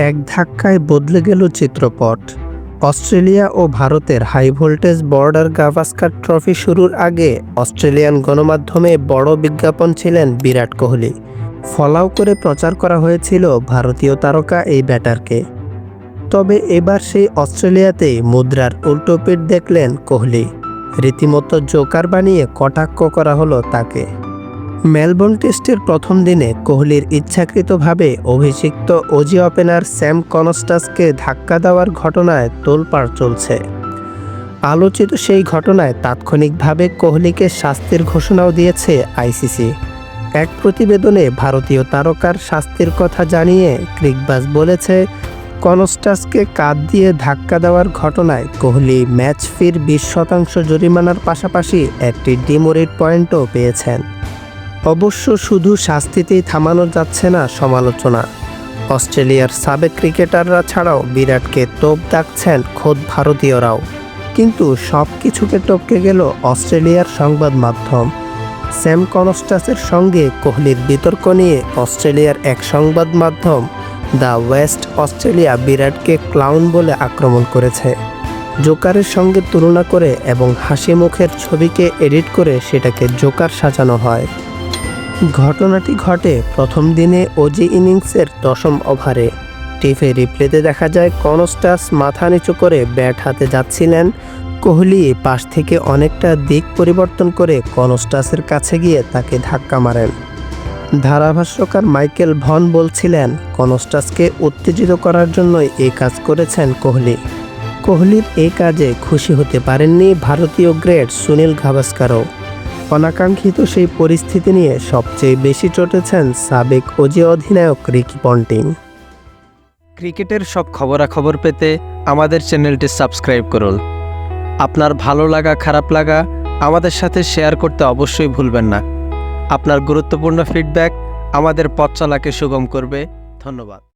এক ধাক্কায় বদলে গেল চিত্রপট। অস্ট্রেলিয়া ও ভারতের high voltage Border Gavaskar trophy শুরুর আগে অস্ট্রেলিয়ান গণমাধ্যমে বড় বিজ্ঞাপন ছিলেন বিরাট কোহলি। ফলাও করে প্রচার করা হয়েছিল ভারতীয় তারকা এই ব্যাটারকে। তবে এবার সেই অস্ট্রেলিয়াতেই মুদ্রার উল্টোপিঠ দেখলেন কোহলি। রীতিমতো জোকার বানিয়ে কটাক্ষ করা হলো তাকে। মেলবোর্ন টেস্টের প্রথম দিনে কোহলির ইচ্ছাকৃতভাবে অভিষিক্ত অজি ওপেনার স্যাম কনস্টাসকে ধাক্কা দেওয়ার ঘটনায় তোলপাড় চলছে। আলোচিত সেই ঘটনায় তাৎক্ষণিকভাবে কোহলিকে শাস্তির ঘোষণাও দিয়েছে আইসিসি। এক প্রতিবেদনে ভারতীয় তারকার শাস্তির কথা জানিয়ে ক্রিকবাজ বলেছে, কনস্টাসকে কাঁধ দিয়ে ধাক্কা দেওয়ার ঘটনায় কোহলি ম্যাচ ফির 20% জরিমানার পাশাপাশি একটি ডিমোরিট পয়েন্টও পেয়েছেন। অবশ্য শুধু শাস্তিতেই থামানো যাচ্ছে না সমালোচনা। অস্ট্রেলিয়ার সাবেক ক্রিকেটাররা ছাড়াও বিরাটকে তোপ দাগছেন খোদ ভারতীয়রাও। কিন্তু সব কিছুকে টপকে গেল অস্ট্রেলিয়ার সংবাদ মাধ্যম। স্যাম কনস্টাসের সঙ্গে কোহলির বিতর্ক নিয়ে অস্ট্রেলিয়ার এক সংবাদ মাধ্যম দ্য ওয়েস্ট অস্ট্রেলিয়া বিরাটকে ক্লাউন বলে আক্রমণ করেছে। জোকারের সঙ্গে তুলনা করে এবং হাসি মুখের ছবিকে এডিট করে সেটাকে জোকার সাজানো হয়। ঘটনাটি ঘটে প্রথম দিনে অজি ইনিংসের 10ম ওভারে। টিভি রিপ্লেতে দেখা যায় কনস্টাস মাথা নিচু করে ব্যাট হাতে যাচ্ছিলেন। কোহলি পাশ থেকে অনেকটা দিক পরিবর্তন করে কনস্টাসের কাছে গিয়ে তাকে ধাক্কা মারেন। ধারাভাষ্যকার মাইকেল ভন বলছিলেন, কনস্টাসকে উত্তেজিত করার জন্যই এই কাজ করেছেন কোহলি। কোহলির এই কাজে খুশি হতে পারেননি ভারতীয় গ্রেট সুনীল গাভাস্কারও। অনাকাঙ্ক্ষিত সেই পরিস্থিতি নিয়ে সবচেয়ে বেশি চটেছেন সাবেক অজি অধিনায়ক রিকি পন্টিং। ক্রিকেটের সব খবরাখবর পেতে আমাদের চ্যানেলটি সাবস্ক্রাইব করুন। আপনার ভালো লাগা খারাপ লাগা আমাদের সাথে শেয়ার করতে অবশ্যই ভুলবেন না। আপনার গুরুত্বপূর্ণ ফিডব্যাক আমাদের পথ চলাকে সুগম করবে। ধন্যবাদ।